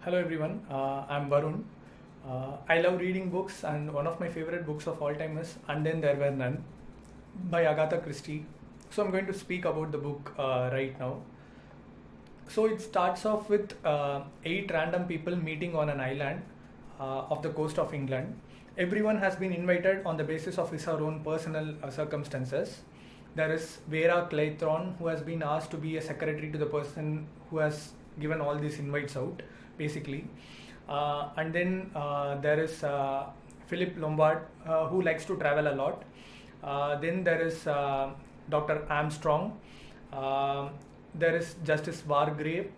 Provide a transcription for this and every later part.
Hello everyone, I'm Varun. I love reading books, and one of my favorite books of all time is And Then There Were None by Agatha Christie. So I'm going to speak about the book right now. So it starts off with eight random people meeting on an island of the coast of England. Everyone has been invited on the basis of his or her own personal circumstances. There is Vera Claythorne, who has been asked to be a secretary to the person who has given all these invites out, basically. And then there is Philip Lombard, who likes to travel a lot. Then there is Dr. Armstrong. There is Justice Wargrave.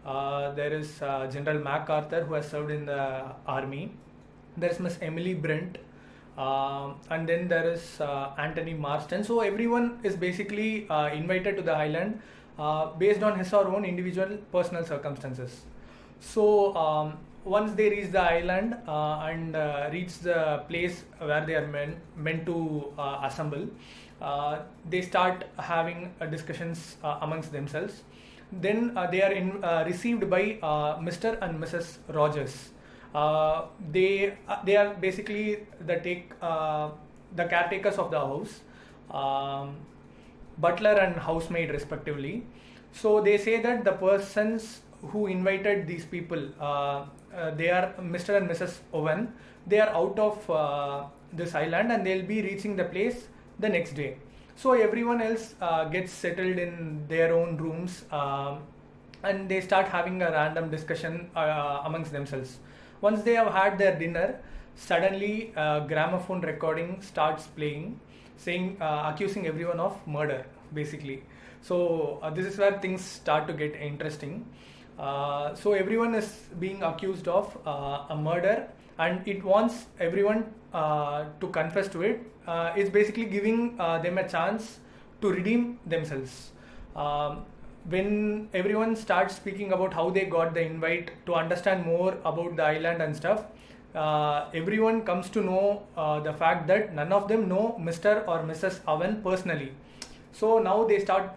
There is General MacArthur, who has served in the army. There is Miss Emily Brent. And then there is Anthony Marston. So everyone is basically invited to the island based on his or her own individual personal circumstances. So once they reach the island and reach the place where they are meant to assemble, they start having discussions amongst themselves. Then they are received by Mr. and Mrs. Rogers. They are basically the caretakers of the house, butler and housemaid respectively. So they say that the persons who invited these people, they are Mr. and Mrs. Owen. They are out of this island and they'll be reaching the place the next day. So everyone else gets settled in their own rooms and they start having a random discussion amongst themselves. Once they have had their dinner, suddenly a gramophone recording starts playing, accusing everyone of murder, basically. So this is where things start to get interesting. So everyone is being accused of a murder, and it wants everyone to confess to it. It's basically giving them a chance to redeem themselves. When everyone starts speaking about how they got the invite to understand more about the island and stuff, everyone comes to know the fact that none of them know Mr. or Mrs. Owen personally. So now they start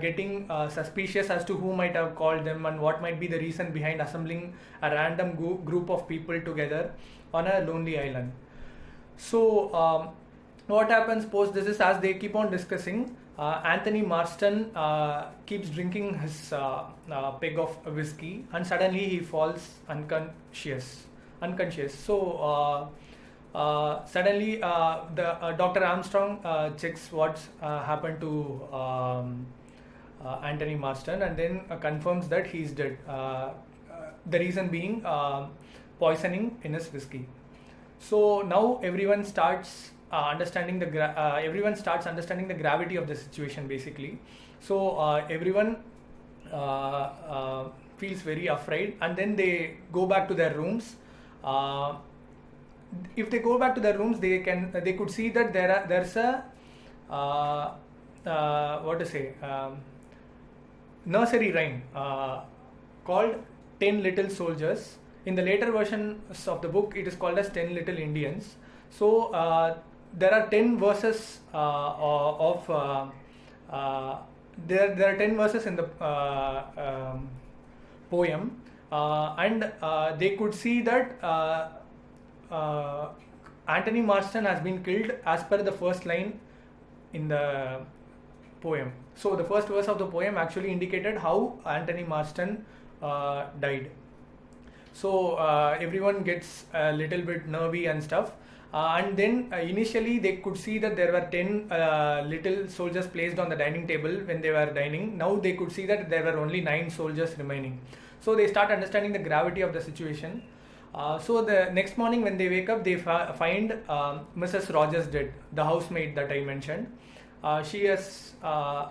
getting suspicious as to who might have called them and what might be the reason behind assembling a random group of people together on a lonely island. So what happens post this is, as they keep on discussing, Anthony Marston keeps drinking his peg of whiskey and suddenly he falls unconscious. So suddenly the Dr. Armstrong checks what's happened to Anthony Marston and then confirms that he's dead. The reason being poisoning in his whiskey. So now everyone starts understanding the gravity of the situation, basically. So everyone feels very afraid, and then they go back to their rooms. If they go back to their rooms, they could see that there's a nursery rhyme called 10 Little Soldiers. In the later versions of the book, it is called as 10 Little Indians. So there are 10 verses there are 10 verses in the poem, and they could see that Anthony Marston has been killed as per the first line in the poem. So the first verse of the poem actually indicated how Anthony Marston died. So everyone gets a little bit nervy and stuff. And then initially they could see that there were 10 little soldiers placed on the dining table when they were dining. Now they could see that there were only 9 soldiers remaining. So they start understanding the gravity of the situation. So the next morning when they wake up, they find Mrs. Rogers dead, the housemaid that I mentioned. She has gone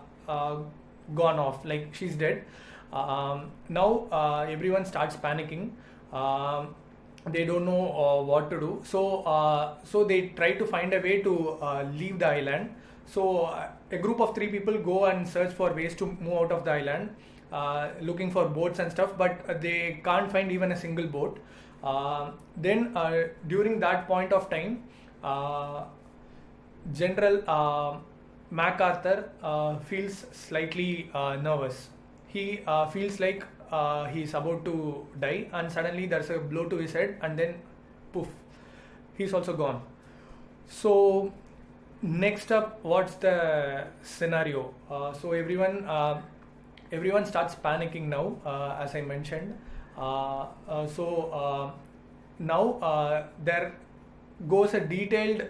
off, like she's dead. Now everyone starts panicking. They don't know what to do. So they try to find a way to leave the island. So a group of 3 people go and search for ways to move out of the island, looking for boats and stuff, but they can't find even a single boat. Then during that point of time, General MacArthur feels slightly nervous. He feels like he's about to die, and suddenly there's a blow to his head, and then poof, he's also gone. So next up, what's the scenario? So everyone starts panicking now, as I mentioned. Now there goes a detailed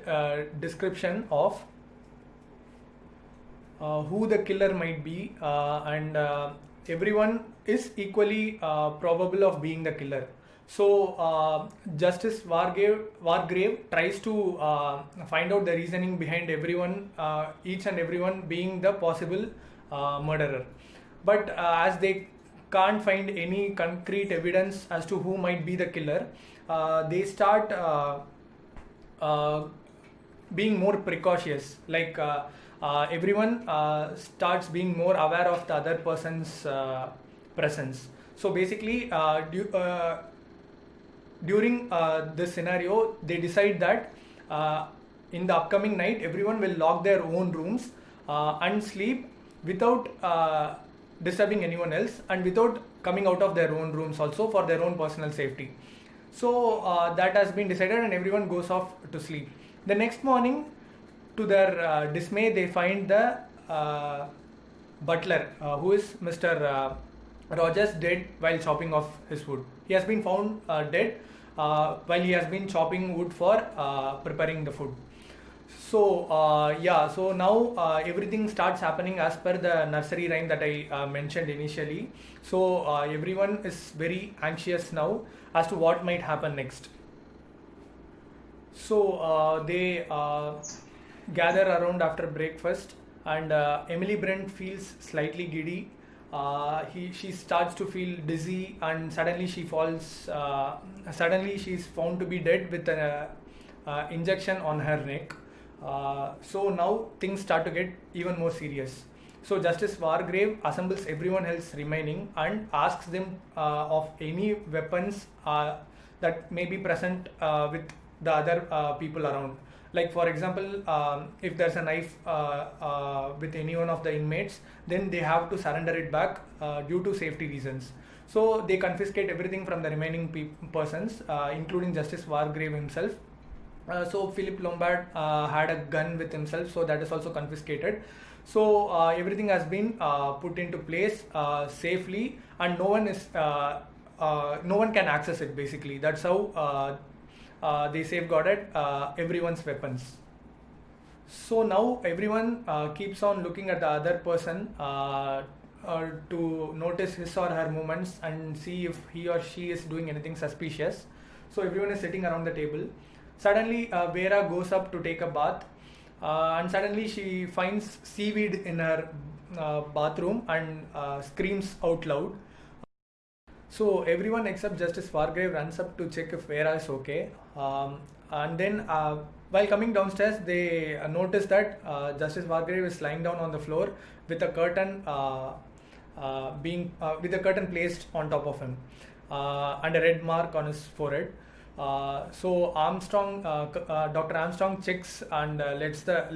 description of who the killer might be, and everyone is equally probable of being the killer. So Justice Wargrave tries to find out the reasoning behind everyone, each and everyone being the possible murderer. But as they can't find any concrete evidence as to who might be the killer, they start being more precautious. Like everyone starts being more aware of the other person's presence. So basically, during this scenario, they decide that in the upcoming night, everyone will lock their own rooms and sleep without disturbing anyone else, and without coming out of their own rooms also, for their own personal safety. So that has been decided, and everyone goes off to sleep. The next morning, to their dismay, they find the butler, who is Mr. Rogers, dead while chopping off his wood. He has been found dead while he has been chopping wood for preparing the food. So so now everything starts happening as per the nursery rhyme that I mentioned initially. So everyone is very anxious now as to what might happen next. So they gather around after breakfast, and Emily Brent feels slightly giddy. She starts to feel dizzy, and suddenly she falls. Suddenly she's found to be dead with an injection on her neck. So now things start to get even more serious. So Justice Wargrave assembles everyone else remaining and asks them of any weapons that may be present with the other people around. Like for example, if there's a knife with any one of the inmates, then they have to surrender it back due to safety reasons. So they confiscate everything from the remaining persons, including Justice Wargrave himself. So Philip Lombard had a gun with himself, so that is also confiscated. So everything has been put into place safely, and no one can access it. Basically, that's how they safeguarded everyone's weapons. So now everyone keeps on looking at the other person to notice his or her movements and see if he or she is doing anything suspicious. So everyone is sitting around the table. Suddenly, Vera goes up to take a bath, and suddenly she finds seaweed in her bathroom and screams out loud. So everyone except Justice Wargrave runs up to check if Vera is okay. And then while coming downstairs, they notice that Justice Wargrave is lying down on the floor with a curtain placed on top of him, and a red mark on his forehead. So Dr. Armstrong checks and lets the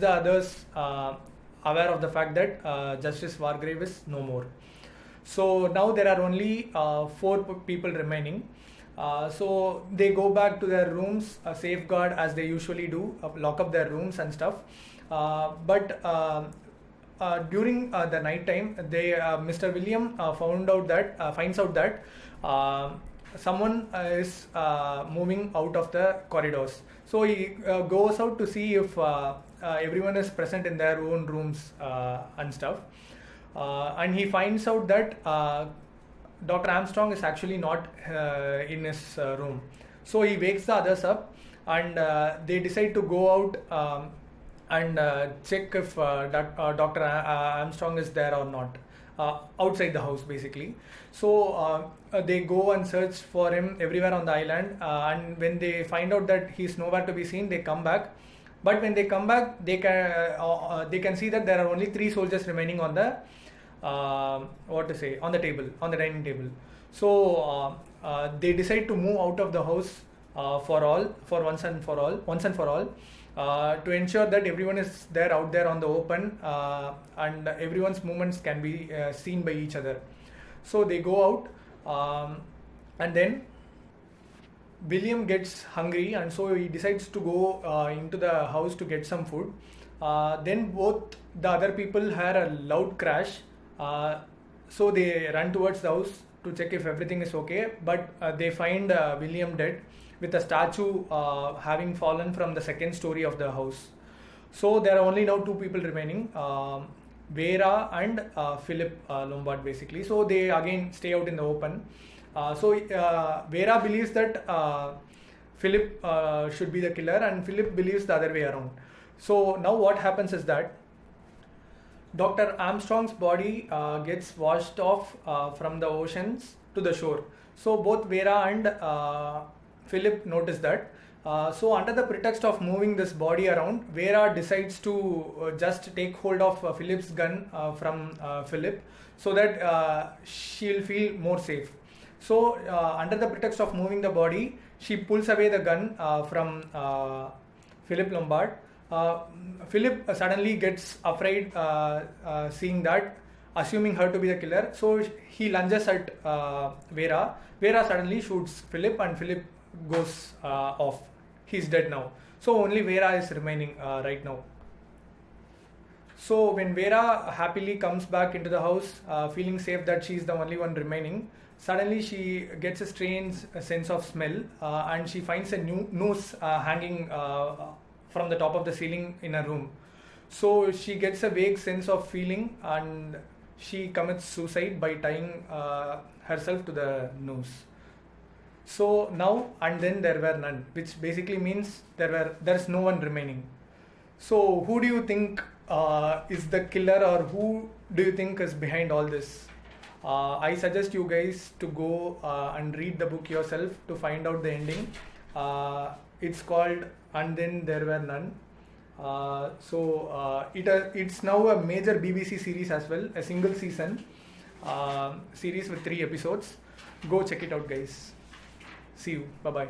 others aware of the fact that Justice Wargrave is no more. So now there are only 4 people remaining. So they go back to their rooms, safeguard as they usually do, lock up their rooms and stuff. But during the night time, Mr. William finds out that someone is moving out of the corridors. So he goes out to see if everyone is present in their own rooms and stuff. And he finds out that Dr. Armstrong is actually not in his room. So he wakes the others up, and they decide to go out and check if Dr. Armstrong is there or not, outside the house basically. So they go and search for him everywhere on the island, and when they find out that he's nowhere to be seen, they come back. But when they come back, they can see that there are only 3 soldiers remaining on the on the dining table. So they decide to move out of the house for once and for all, to ensure that everyone is there out there on the open, and everyone's movements can be seen by each other. So they go out, and then William gets hungry, and so he decides to go into the house to get some food. Then both the other people hear a loud crash, so they run towards the house to check if everything is okay, but they find William dead, with a statue having fallen from the second story of the house. So there are only now two people remaining, Vera and Philip Lombard, basically. So they again stay out in the open. So Vera believes that Philip should be the killer, and Philip believes the other way around. So now what happens is that Dr. Armstrong's body gets washed off from the oceans to the shore. So both Vera and Philip notice that. So under the pretext of moving this body around, Vera decides to just take hold of Philip's gun from Philip, so that she'll feel more safe. So under the pretext of moving the body, she pulls away the gun from Philip Lombard. Philip suddenly gets afraid, seeing that, assuming her to be the killer. So he lunges at Vera. Vera suddenly shoots Philip, and Philip goes off. He's dead now. So only Vera is remaining right now. So when Vera happily comes back into the house, feeling safe that she's the only one remaining, suddenly she gets a strange sense of smell, and she finds a noose hanging from the top of the ceiling in a room. So she gets a vague sense of feeling, and she commits suicide by tying herself to the noose. So now and then there were none, which basically means there's no one remaining. So who do you think is the killer, or who do you think is behind all this? I suggest you guys to go and read the book yourself to find out the ending. It's called And Then There Were None. It's now a major BBC series as well, a single season series with 3 episodes. Go check it out, guys. See you. Bye bye.